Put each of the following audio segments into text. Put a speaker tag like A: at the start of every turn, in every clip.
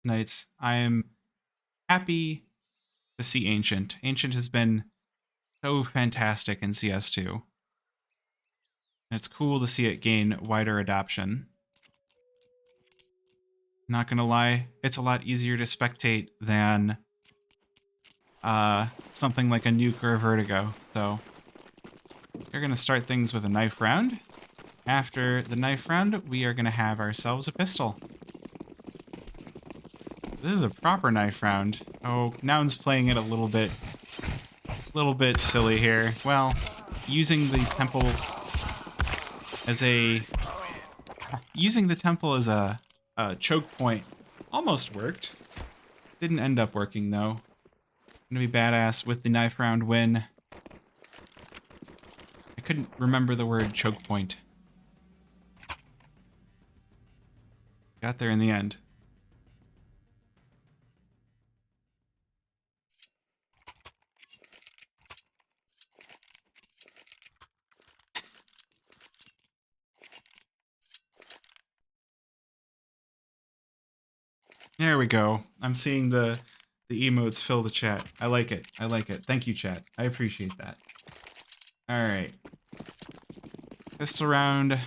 A: Knights. I am happy to see Ancient. Ancient has been so fantastic in CS2. And it's cool to see it gain wider adoption. Not gonna lie, it's a lot easier to spectate than something like a Nuke or a Vertigo. So we're gonna start things with a knife round. After the knife round, we are gonna have ourselves a pistol. This is a proper knife round. Oh, Nouns playing it a little bit silly here. Well, using the temple as a choke point almost worked. Didn't end up working though. Gonna be badass with the knife round win. I couldn't remember the word choke point. Got there in the end. There we go. I'm seeing the emotes fill the chat. I like it. I like it. Thank you, chat. I appreciate that. Alright. Pistol round.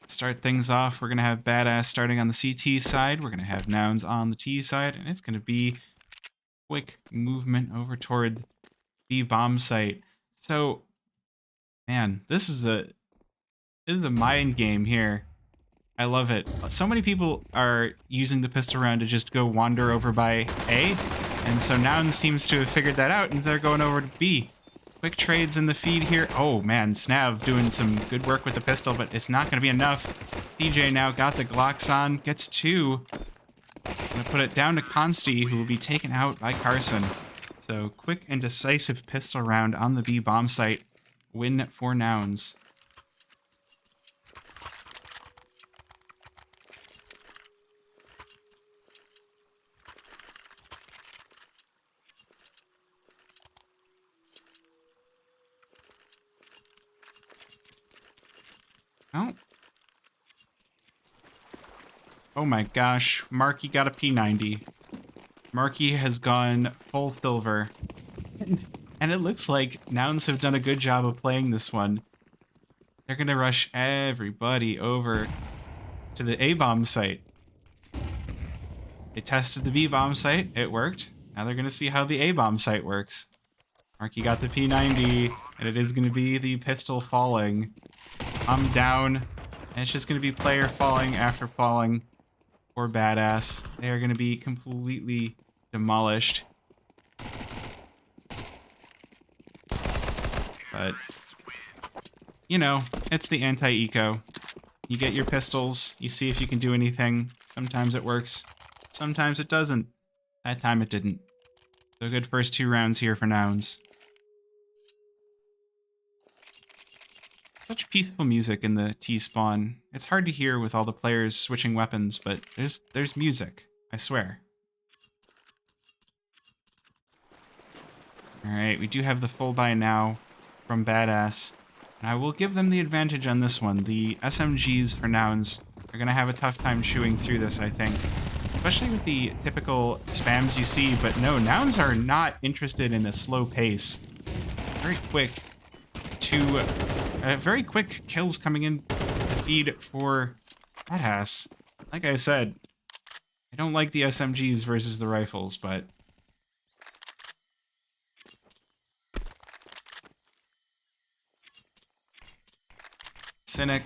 A: Start things off. We're going to have Badass starting on the CT side. We're going to have Nouns on the T side. And it's going to be quick movement over toward the bomb site. So, man, this is a mind game here. I love it. So many people are using the pistol round to just go wander over by A, and so Nouns seems to have figured that out, and they're going over to B. Quick trades in the feed here. Oh man, Snav doing some good work with the pistol, but it's not going to be enough. CJ now got the Glocks on, gets two. Gonna put it down to Consti, who will be taken out by Carson. So quick and decisive pistol round on the B bomb site. Win for Nouns. Oh. Oh my gosh. Marky got a P90. Marky has gone full silver. And it looks like Nouns have done a good job of playing this one. They're gonna rush everybody over to the A-bomb site. They tested the B-bomb site. It worked. Now they're gonna see how the A-bomb site works. Marky got the P90, and it is gonna be the pistol falling. I'm down. And it's just gonna be player falling after falling. Or Badass. They are gonna be completely demolished. But, you know, it's the anti-eco. You get your pistols, you see if you can do anything. Sometimes it works, sometimes it doesn't. That time it didn't. So good first 2 rounds here for Nouns. Such peaceful music in the T-spawn. It's hard to hear with all the players switching weapons, but there's music, I swear. Alright, we do have the full buy now from Badass. And I will give them the advantage on this one. The SMGs for Nouns are going to have a tough time chewing through this, I think. Especially with the typical spams you see, but no, Nouns are not interested in a slow pace. Very quick very quick kills coming in the feed for Badass. Like I said, I don't like the SMGs versus the rifles, but Cynic,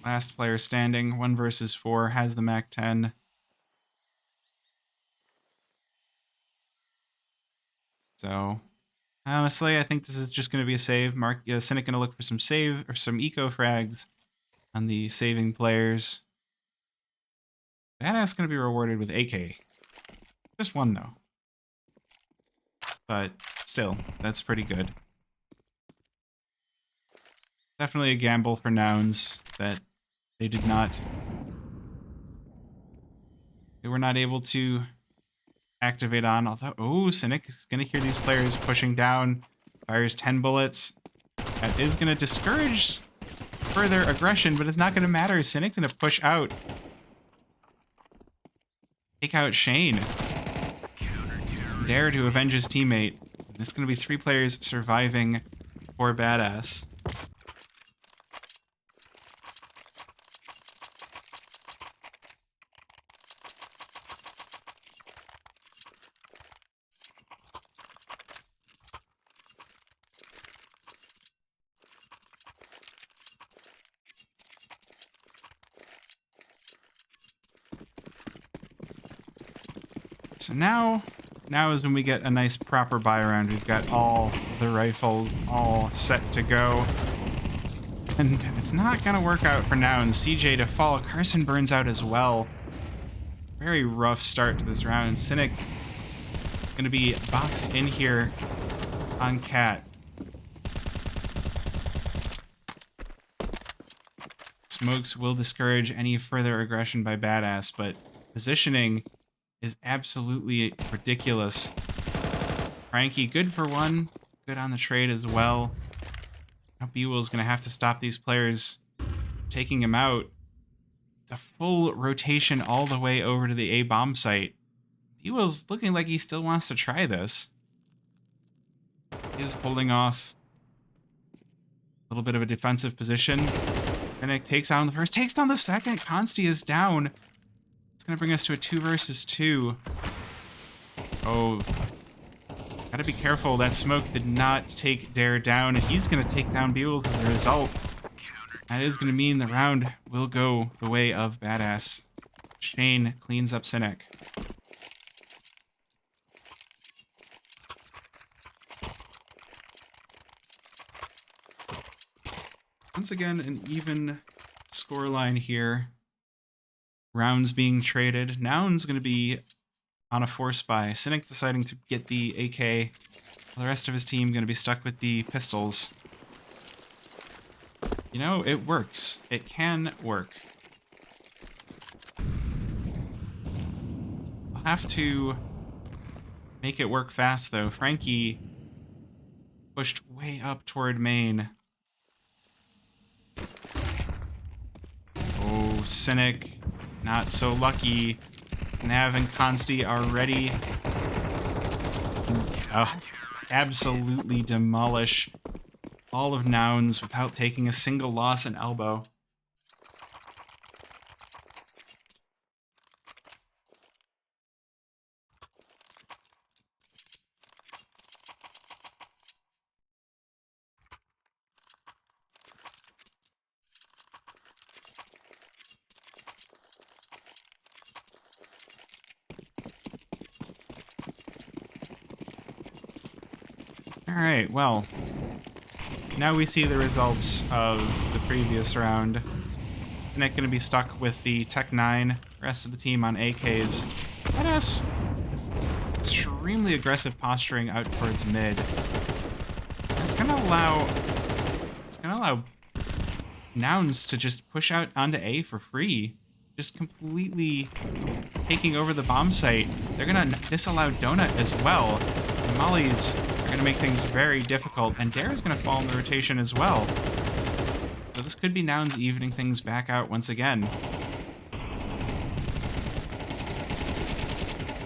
A: last player standing, 1 versus 4, has the MAC-10. So, honestly, I think this is just going to be a save. Cynic going to look for some save or some eco frags on the saving players. Badass going to be rewarded with AK. Just 1 though. But still, that's pretty good. Definitely a gamble for Nouns that they were not able to activate on. Although, oh, Cynic is going to hear these players pushing down. Fires 10 bullets. That is going to discourage further aggression, but it's not going to matter. Cynic's going to push out. take out Shane. Dare to avenge his teammate. It's going to be 3 players surviving for Badass. So now is when we get a nice proper buy round. We've got all the rifles all set to go. And it's not going to work out for Nouns. CJ to fall. Carson burns out as well. Very rough start to this round. Cynic going to be boxed in here on Cat. Smokes will discourage any further aggression by Badass, but positioning is absolutely ridiculous. Frankie, good for 1. Good on the trade as well. Now B-Will's going to have to stop these players taking him out. It's a full rotation all the way over to the A bomb site. B-Will's looking like he still wants to try this. He is holding off a little bit of a defensive position. Finnick takes down the first, takes down the second. Consti is down. It's going to bring us to a 2 versus 2. Oh, gotta be careful. That smoke did not take Dare down, and he's going to take down B-Will as a result. That is going to mean the round will go the way of Badass. Shane cleans up Cynic. Once again, an even scoreline here. Rounds being traded. Nouns going to be on a force buy. Cynic deciding to get the AK. While the rest of his team going to be stuck with the pistols. You know, it works. It can work. I'll have to make it work fast, though. Frankie pushed way up toward main. Oh, Cynic. Not so lucky. Nav and Consti are ready. Absolutely demolish all of Nouns without taking a single loss in elbow. Alright, well, now we see the results of the previous round. Nick going to be stuck with the Tech 9, rest of the team on AKs. Badass, extremely aggressive posturing out towards mid. It's going to allow Nouns to just push out onto A for free. Just completely taking over the bomb site. They're going to disallow Donut as well. The Mollies are going to make things very difficult, and Dare is going to fall in the rotation as well. So this could be Nouns evening things back out once again.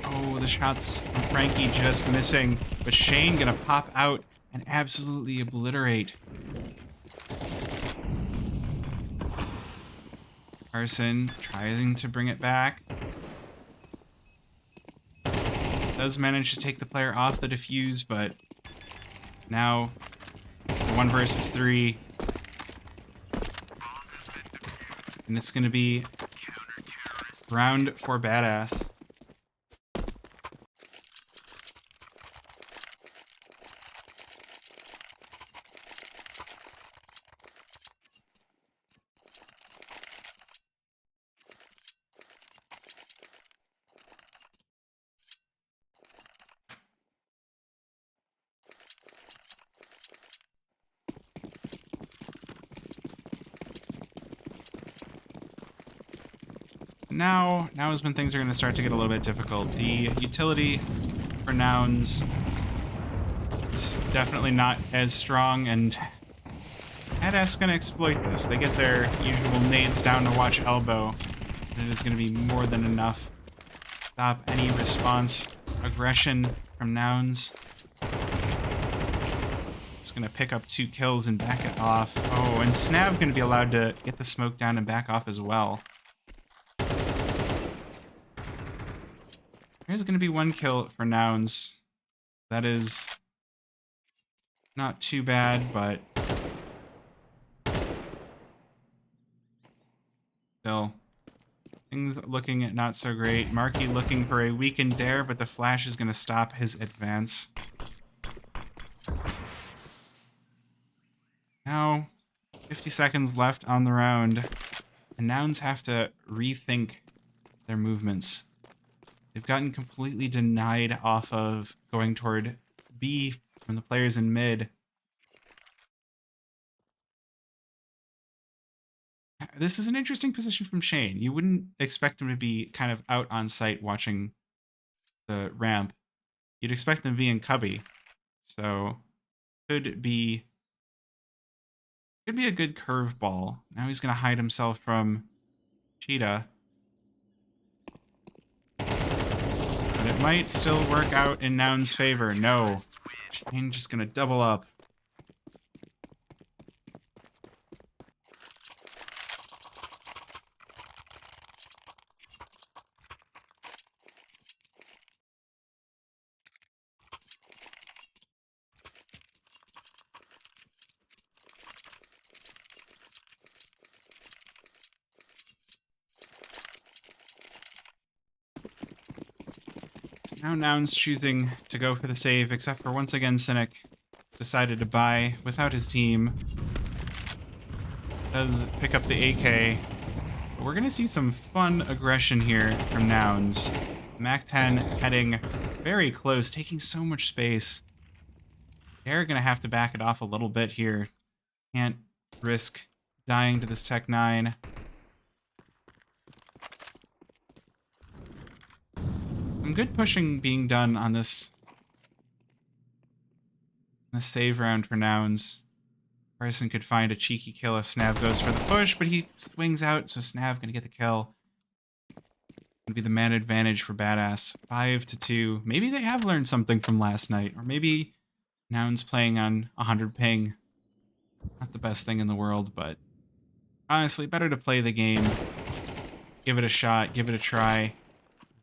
A: Oh, the shots from Frankie just missing, but Shane going to pop out and absolutely obliterate. Carson trying to bring it back. Does manage to take the player off the defuse, but now it's a 1 versus 3. And it's going to be round for Badass. Now is when things are going to start to get a little bit difficult. The utility for Nouns is definitely not as strong, and Badass going to exploit this. They get their usual nades down to watch elbow, and it is going to be more than enough stop any response aggression from Nouns. Just gonna pick up 2 kills and back it off. Oh, and Snav gonna be allowed to get the smoke down and back off as well. There's gonna be 1 kill for Nouns. That is not too bad, but still, things looking not so great. Marky looking for a weakened dare, but the flash is gonna stop his advance. Now, 50 seconds left on the round, and Nouns have to rethink their movements. They've gotten completely denied off of going toward B from the players in mid. This is an interesting position from Shane. You wouldn't expect him to be kind of out on site watching the ramp. You'd expect him to be in cubby. So could be a good curveball. Now he's gonna hide himself from Cheetah. But it might still work out in Noun's favor. No. Shane just gonna double up. Now Noun's choosing to go for the save, except for once again Cynic decided to buy without his team. Does pick up the AK. But we're going to see some fun aggression here from Nouns. Mac-10 heading very close, taking so much space. They're going to have to back it off a little bit here. Can't risk dying to this Tech-9. Some good pushing being done on this save round for Nouns. Carson could find a cheeky kill if Snav goes for the push, but he swings out, so Snav gonna get the kill. Gonna be the man advantage for Badass. 5-2. Maybe they have learned something from last night, or maybe Nouns playing on 100 ping. Not the best thing in the world, but honestly, better to play the game, give it a shot, give it a try,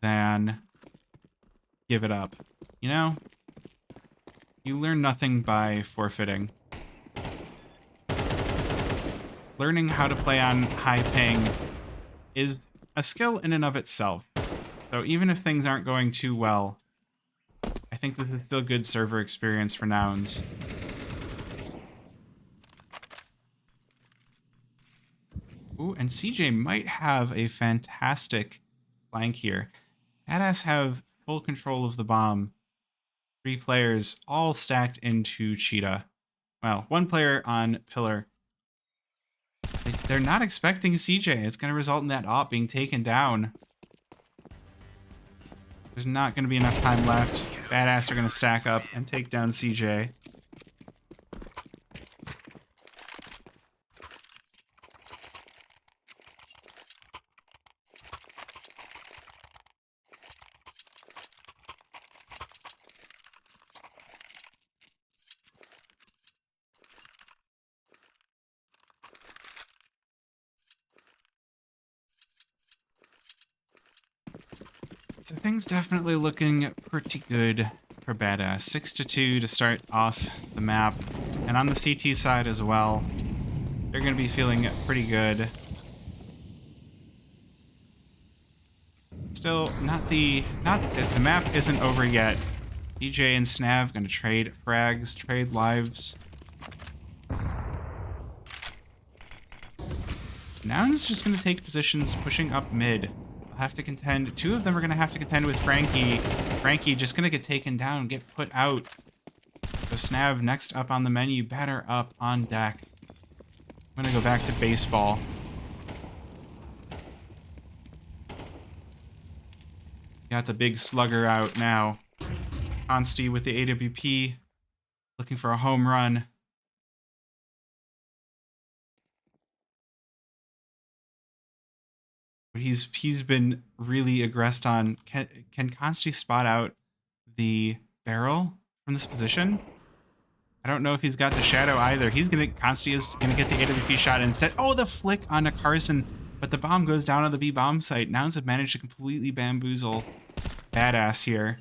A: than give it up. You know? You learn nothing by forfeiting. Learning how to play on high ping is a skill in and of itself. So even if things aren't going too well, I think this is still good server experience for Nouns. Ooh, and CJ might have a fantastic flank here. Badass have full control of the bomb. 3 players all stacked into Cheetah. Well, 1 player on Pillar. They're not expecting CJ. It's going to result in that op being taken down. There's not going to be enough time left. Badass are going to stack up and take down CJ. So things definitely looking pretty good for Badass. 6-2 to start off the map. And on the CT side as well, they're going to be feeling pretty good. Still, the map isn't over yet. DJ and Snav going to trade frags, trade lives. Noun's just going to take positions pushing up mid. Have to contend. 2 of them are going to have to contend with Frankie. Frankie just going to get taken down, get put out. So Snav next up on the menu, batter up on deck. I'm going to go back to baseball. Got the big slugger out now. Consti with the AWP, looking for a home run. But he's been really aggressed on. Can Consti spot out the barrel from this position? I don't know if he's got the shadow either. Consti is gonna get the AWP shot instead. Oh, the flick onto Carson, but the bomb goes down on the B bomb site. Nouns have managed to completely bamboozle Badass here.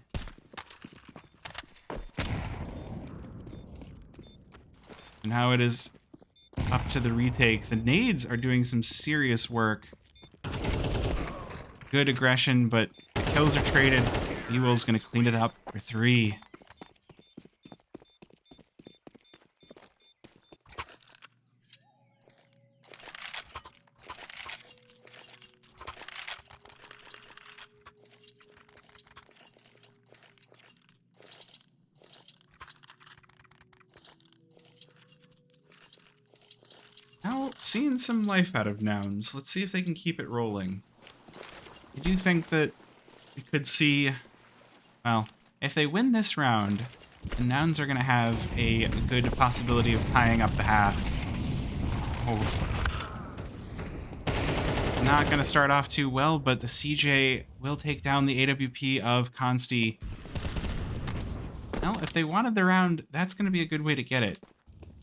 A: And now it is up to the retake. The nades are doing some serious work. Good aggression, but the kills are traded. B-Will's gonna clean it up for 3. Now, seeing some life out of Nouns. Let's see if they can keep it rolling. I do think that we could see, well, if they win this round, the Nouns are going to have a good possibility of tying up the half. Oh. Not going to start off too well, but the CJ will take down the AWP of Consti. Well, if they wanted the round, that's going to be a good way to get it.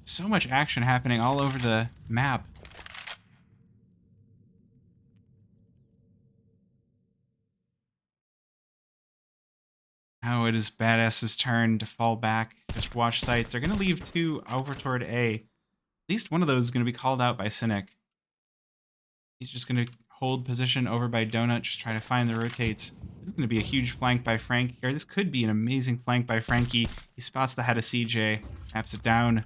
A: So much action happening all over the map. Now it is Badass's turn to fall back. Just watch sights. They're going to leave 2 over toward A. At least one of those is going to be called out by Cynic. He's just going to hold position over by Donut, just try to find the rotates. This is going to be a huge flank by Frankie. Or this could be an amazing flank by Frankie. He spots the head of CJ, taps it down.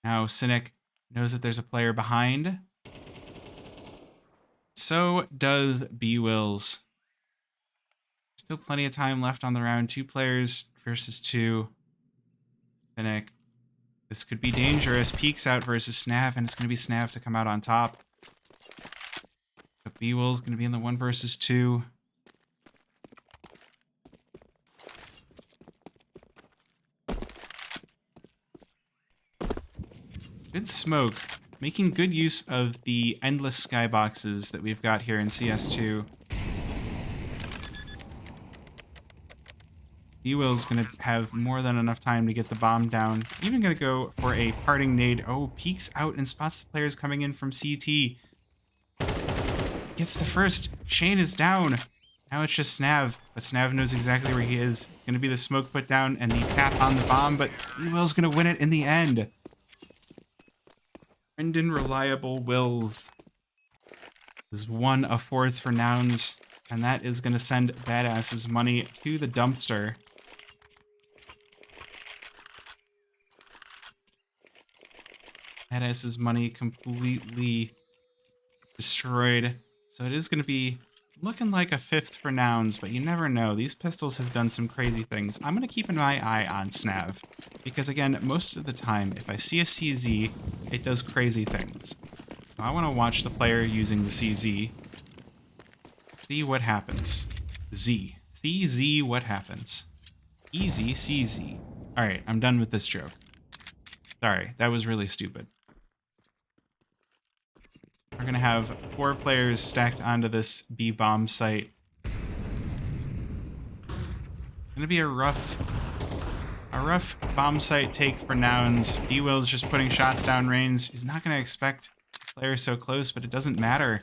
A: Now Cynic knows that there's a player behind. So does B-Wills. Still plenty of time left on the round. 2 players versus 2. Cynic. This could be dangerous. Peeks out versus Snav, and it's going to be Snav to come out on top. But B-Will's going to be in the 1 versus 2. Good smoke. Making good use of the endless skyboxes that we've got here in CS2. B-Will's going to have more than enough time to get the bomb down. Even going to go for a parting nade. Oh, peeks out and spots the players coming in from CT. Gets the first. Shane is down. Now it's just Snav. But Snav knows exactly where he is. Going to be the smoke put down and the tap on the bomb. But B-Will's going to win it in the end. Brendan Reliable Wills has won a 4th for Nouns. And that is going to send Badass's money to the dumpster. Badass's money completely destroyed. So it is going to be looking like a 5th for Nouns, but you never know. These pistols have done some crazy things. I'm going to keep my eye on Snav. Because again, most of the time, if I see a CZ, it does crazy things. So I want to watch the player using the CZ. See what happens. Z. CZ, what happens? Easy, CZ. Alright, I'm done with this joke. Sorry, that was really stupid. We're gonna have 4 players stacked onto this B bomb site. Gonna be a rough bomb site take for Nouns. B-Will's just putting shots down range. He's not gonna expect players so close, but it doesn't matter.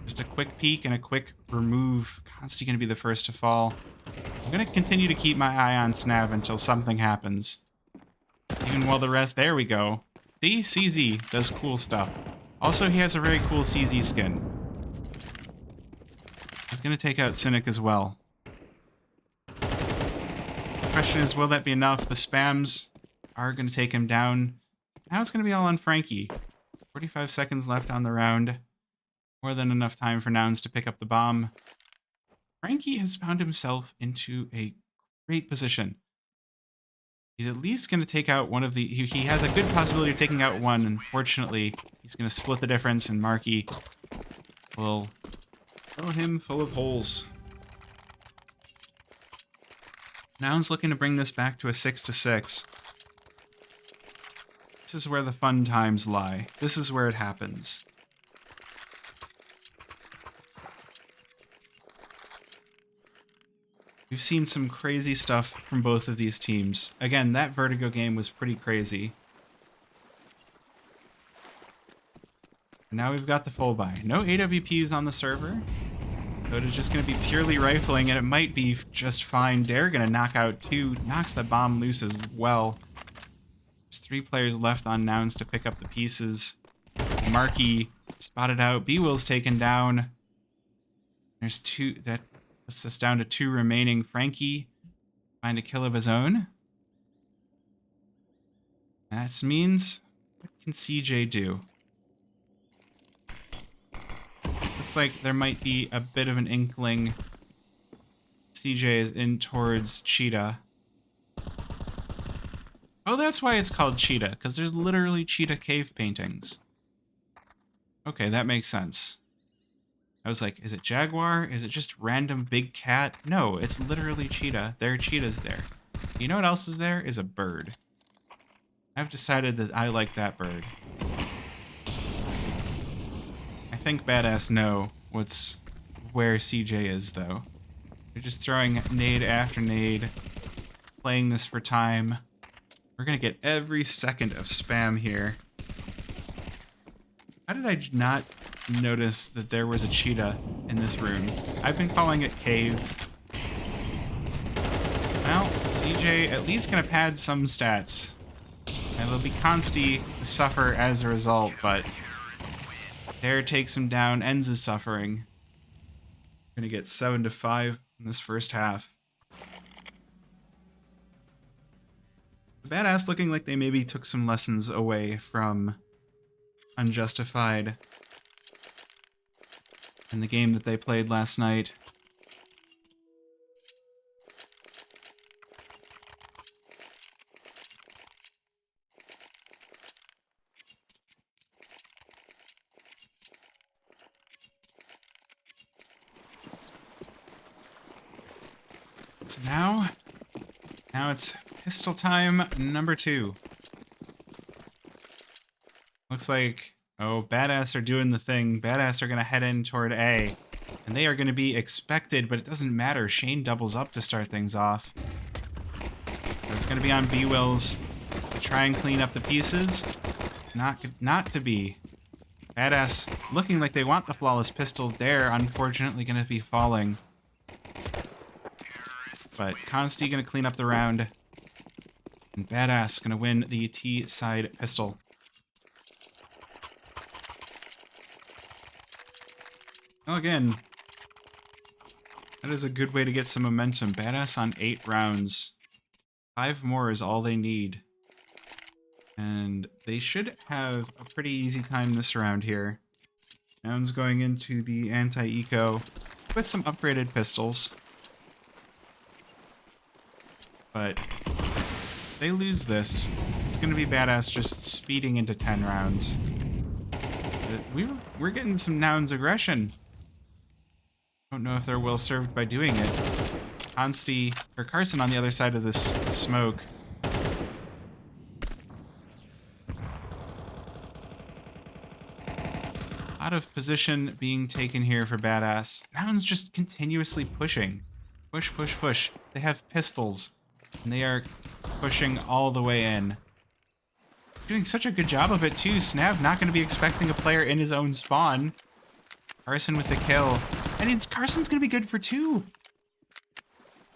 A: Just a quick peek and a quick remove. Consti gonna be the first to fall. I'm gonna continue to keep my eye on Snav until something happens. Even while the rest, there we go. See, CZ does cool stuff. Also, he has a very cool CZ skin. He's gonna take out Cynic as well. The question is, will that be enough? The spams are gonna take him down. Now it's gonna be all on Frankie. 45 seconds left on the round. More than enough time for Nouns to pick up the bomb. Frankie has found himself into a great position. He's at least going to take out one of the... He has a good possibility of taking out one. Unfortunately, he's going to split the difference, and Marky will throw him full of holes. Nouns looking to bring this back to a 6-6. This is where the fun times lie. This is where it happens. We've seen some crazy stuff from both of these teams. Again, that Vertigo game was pretty crazy. And now we've got the full buy. No AWPs on the server. So it is just going to be purely rifling, and it might be just fine. Dare going to knock out 2. Knocks the bomb loose as well. There's 3 players left on Nouns to pick up the pieces. Marky spotted out. B-Will's taken down. There's 2. That puts us down to 2 remaining. Frankie find a kill of his own. That means, what can CJ do? Looks like there might be a bit of an inkling. CJ is in towards Cheetah. Oh, that's why it's called Cheetah, because there's literally cheetah cave paintings. Okay, that makes sense. I was like, is it jaguar? Is it just random big cat? No, it's literally cheetah. There are cheetahs there. You know what else is there? Is a bird. I've decided that I like that bird. I think Badass know where CJ is, though. They're just throwing nade after nade, playing this for time. We're gonna get every second of spam here. How did I not notice that there was a cheetah in this room? I've been calling it cave. Well, CJ at least gonna pad some stats. And it'll be Consti to suffer as a result, but Dare takes him down, ends his suffering. We're gonna get 7-5 in this first half. Badass looking like they maybe took some lessons away from Unjustified in the game that they played last night. So now it's pistol time number 2. Looks like, oh, Badass are doing the thing. Badass are going to head in toward A. And they are going to be expected, but it doesn't matter. Shane doubles up to start things off. So it's going to be on B-Wills to try and clean up the pieces. It's not to be. Badass looking like they want the flawless pistol. Dare, unfortunately, going to be falling. But Consti going to clean up the round. And Badass going to win the T-side pistol. Well, again, that is a good way to get some momentum. Badass on 8 rounds. 5 more is all they need. And they should have a pretty easy time this round here. Nouns going into the anti-eco with some upgraded pistols. But if they lose this, it's going to be Badass just speeding into 10 rounds. We're getting some Nouns aggression. Don't know if they're well served by doing it. Carson on the other side of this smoke. Out of position being taken here for Badass. Nouns just continuously pushing. Push, push, push. They have pistols. And they are pushing all the way in. Doing such a good job of it too. Snav not going to be expecting a player in his own spawn. Carson with the kill. And Carson's going to be good for 2.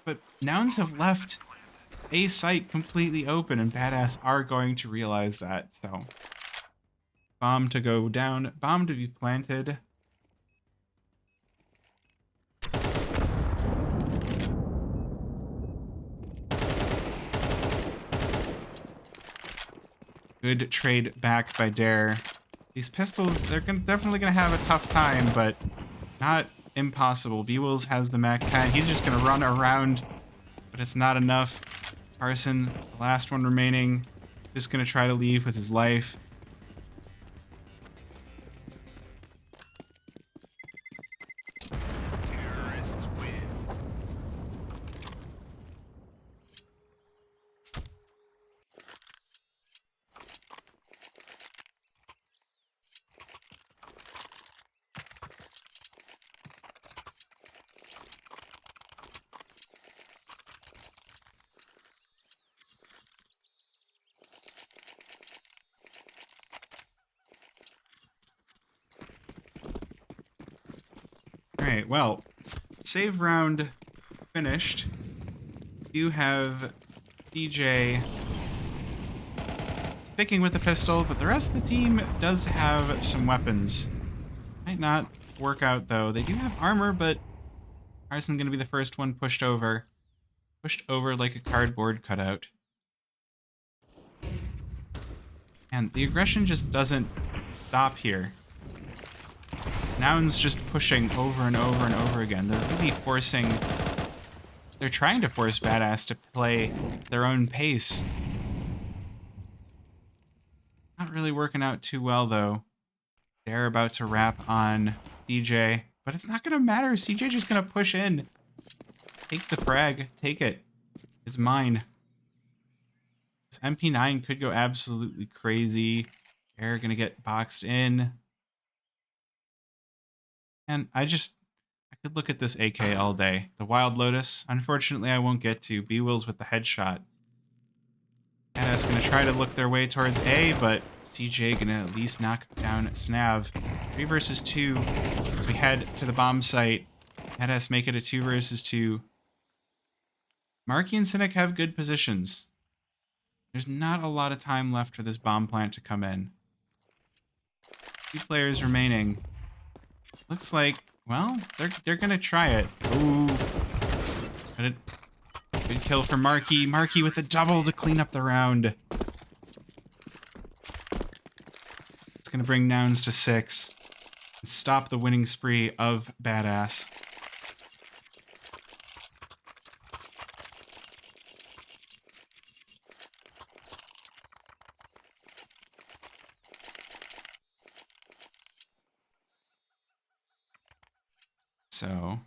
A: But Nouns have left a site completely open, and Badass are going to realize that. So, bomb to go down, bomb to be planted. Good trade back by Dare. These pistols, they're definitely going to have a tough time, but not impossible. B-Wills has the MAC-10. He's just going to run around, but it's not enough. Carson, the last one remaining, just going to try to leave with his life.
B: Terrorists win.
A: Okay, well, save round finished. You have DJ sticking with the pistol, but the rest of the team does have some weapons. Might not work out, though. They do have armor, but Carson's going to be the first one pushed over. Pushed over like a cardboard cutout. And the aggression just doesn't stop here. Nouns just pushing over and over and over again. They're really forcing... They're trying to force Badass to play their own pace. Not really working out too well, though. They're about to wrap on CJ, but it's not going to matter. CJ just going to push in. Take the frag. Take it. It's mine. This MP9 could go absolutely crazy. They're going to get boxed in. And I could look at this AK all day. The Wild Lotus, unfortunately, I won't get to. B-Will's with the headshot. And it's going to try to look their way towards A, but CJ going to at least knock down Snav. 3 versus 2 as we head to the bomb site. Let us make it a 2 versus 2. Marky and Cynic have good positions. There's not a lot of time left for this bomb plant to come in. 2 players remaining. Looks like, well, they're going to try it. Ooh. But good kill for Marky. Marky with a double to clean up the round. It's going to bring Nouns to 6 and stop the winning spree of Badass. So...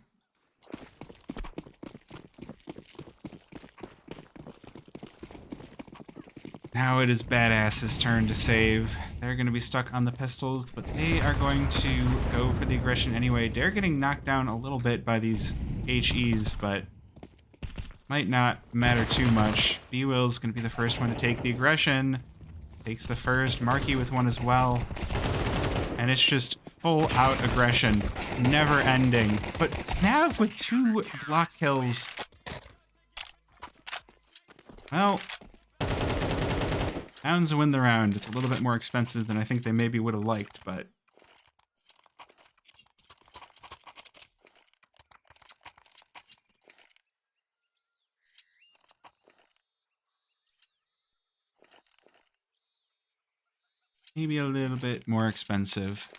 A: now it is Badass's turn to save. They're going to be stuck on the pistols, but they are going to go for the aggression anyway. They're getting knocked down a little bit by these HEs, but might not matter too much. B-Will's going to be the first one to take the aggression. Takes the first. Marky with one as well. And it's just full out aggression. Never ending. But Snav with 2 block kills. Well... Nouns win the round. It's a little bit more expensive than I think they maybe would have liked, but... maybe a little bit more expensive.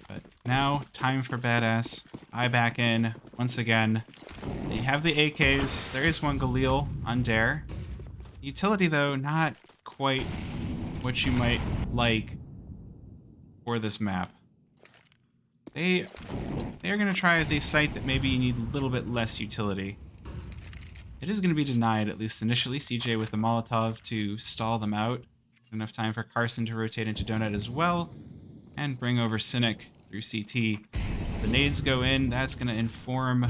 A: But now, time for Badass. I back in, once again. They have the AKs. There is one Galil on Dare. Utility, though, not quite what you might like for this map. They're going to try the site that maybe you need a little bit less utility. It is going to be denied, at least initially. CJ with the Molotov to stall them out. Enough time for Carson to rotate into Donut as well. And bring over Cynic through CT. The nades go in. That's going to inform...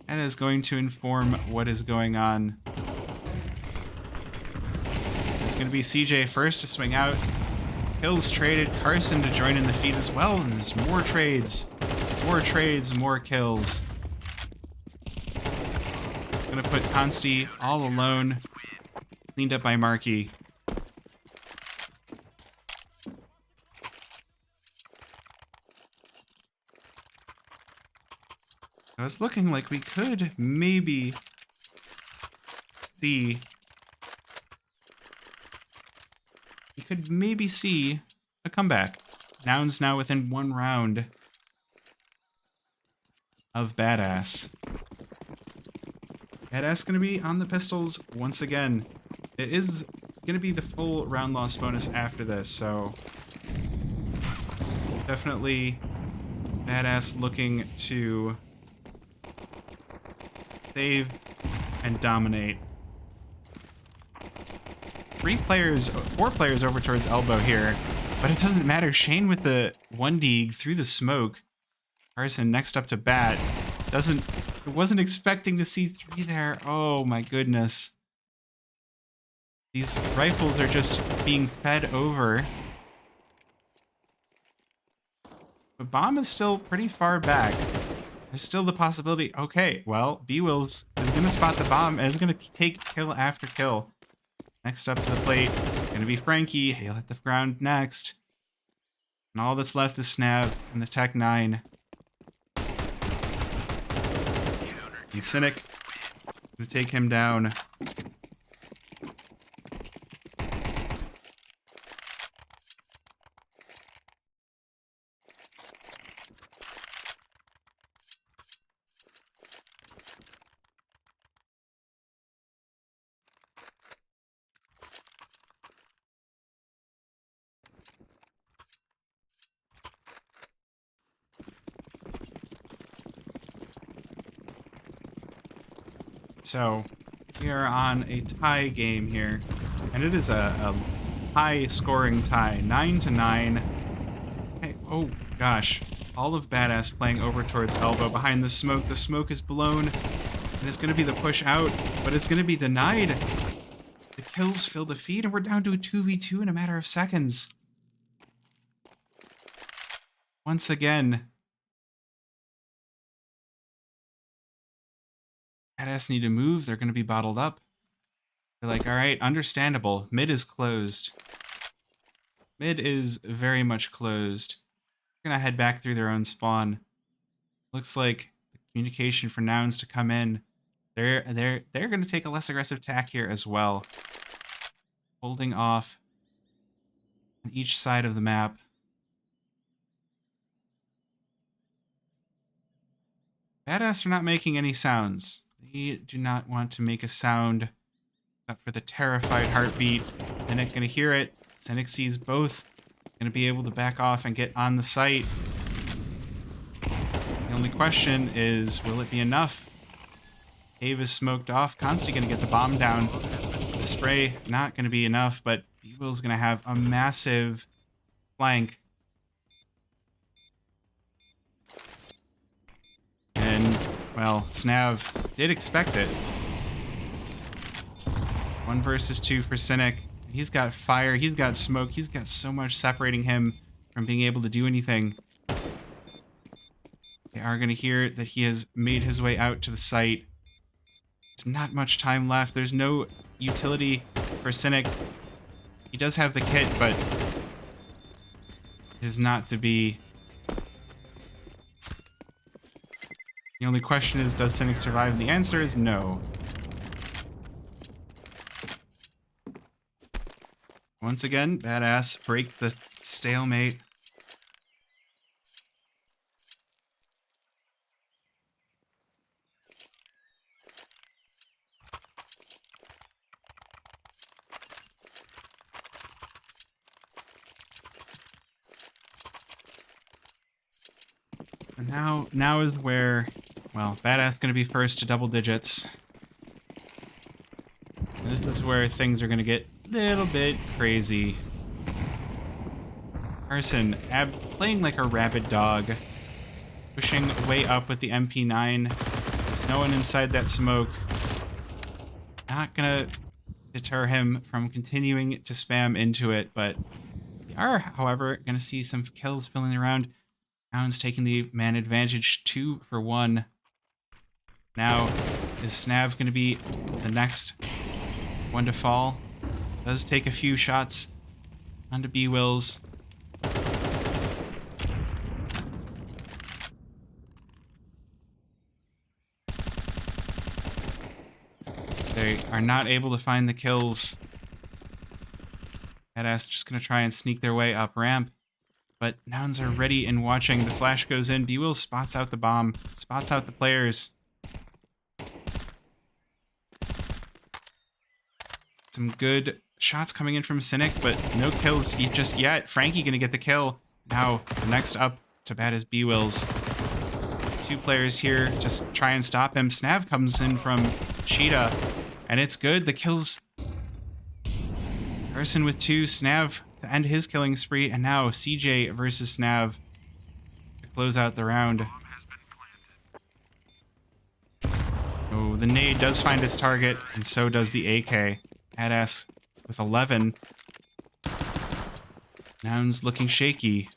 A: that is going to inform what is going on. It's going to be CJ first to swing out. Kills traded. Carson to join in the feed as well. And there's more trades. More trades, more kills. Going to put Consti all alone. Cleaned up by Marky. So it's looking like we could maybe see... we could maybe see a comeback. Nouns now within 1 round of Badass. Badass going to be on the pistols once again. It is going to be the full round loss bonus after this, so definitely Badass looking to save and dominate. 4 players over towards elbow here, but it doesn't matter. Shane with the 1D through the smoke. Carson next up to bat. Wasn't expecting to see 3 there. Oh my goodness. These rifles are just being fed over. But bomb is still pretty far back. There's still the possibility. Okay, well, B-Wills is going to spot the bomb and is going to take kill after kill. Next up to the plate, going to be Frankie. He'll hit the ground next. And all that's left is Snav and the Tech 9. And Cynic going to take him down. So, we are on a tie game here, and it is a high-scoring tie, 9-9. Hey, oh gosh, all of Badass playing over towards Elbow behind the smoke. The smoke is blown, and it's going to be the push out, but it's going to be denied. The kills fill the feed, and we're down to a 2v2 in a matter of seconds. Once again, Badass need to move. They're going to be bottled up. They're like, all right, understandable. Mid is closed. Mid is very much closed. They're going to head back through their own spawn. Looks like the communication for Nouns to come in. They're going to take a less aggressive tack here as well. Holding off on each side of the map. Badass are not making any sounds. They do not want to make a sound except for the terrified heartbeat. Cynic gonna hear it. Cynic sees both. Gonna be able to back off and get on the site. The only question is, will it be enough? Cave is smoked off. Consti gonna get the bomb down. The spray not gonna be enough, but B-Will's gonna have a massive flank. And, well, Snav did expect it. 1 versus 2 for Cynic. He's got fire, he's got smoke, he's got so much separating him from being able to do anything. They are going to hear that he has made his way out to the site. There's not much time left. There's no utility for Cynic. He does have the kit, but it is not to be. The only question is, does Cynic survive? And the answer is no. Once again, Badass break the stalemate. And now is where, well, Badass going to be first to double digits. And this is where things are going to get a little bit crazy. Carson, playing like a rabid dog. Pushing way up with the MP9. There's no one inside that smoke. Not going to deter him from continuing to spam into it, but we are, however, going to see some kills filling around. Nouns taking the man advantage 2 for 1. Now, is Snav going to be the next one to fall? Does take a few shots onto B-Wills. They are not able to find the kills. Badass just going to try and sneak their way up ramp. But Nouns are ready and watching. The flash goes in. B-Will spots out the bomb. Spots out the players. Some good shots coming in from Cynic, but no kills just yet. Frankie gonna get the kill. Now, next up to bat is B-Wills. 2 players here just try and stop him. Snav comes in from Cheetah, and it's good. The kills. Carson with 2. Snav to end his killing spree, and now CJ versus Snav to close out the round. Oh, the nade does find its target, and so does the AK. Badass with 11. Nouns looking shaky.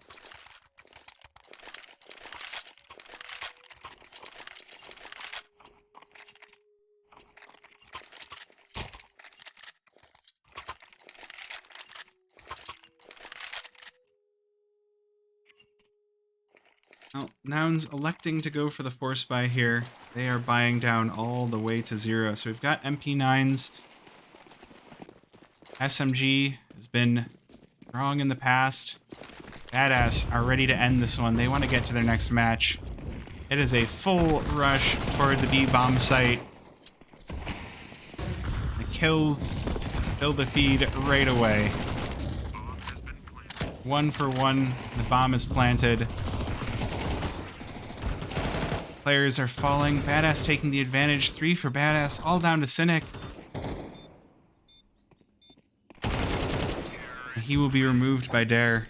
A: Now, Nouns electing to go for the force buy here. They are buying down all the way to 0. So we've got MP9s. SMG has been strong in the past. Badass are ready to end this one. They want to get to their next match. It is a full rush toward the B bomb site. The kills fill the feed right away. 1 for 1. The bomb is planted. Players are falling. Badass taking the advantage. 3 for Badass. All down to Cynic. He will be removed by Dare.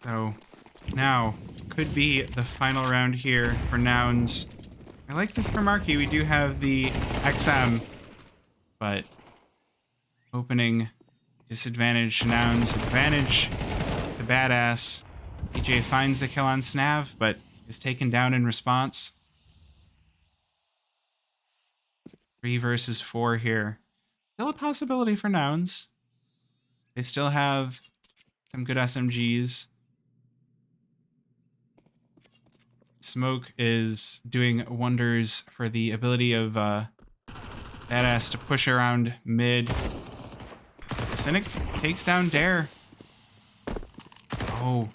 A: So now could be the final round here for Nouns. I like this for Marky. We do have the XM, but opening disadvantage to Nouns, advantage to Badass. EJ finds the kill on Snav, but is taken down in response. 3 versus 4 here. Still a possibility for Nouns. They still have some good SMGs. Smoke is doing wonders for the ability of Badass to push around mid. Cynic takes down Dare. Oh,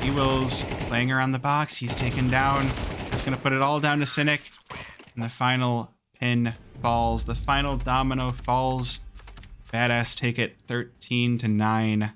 A: E-Will's playing around the box. He's taken down. It's going to put it all down to Cynic. And the final pin falls. The final domino falls. Badass take it 13-9.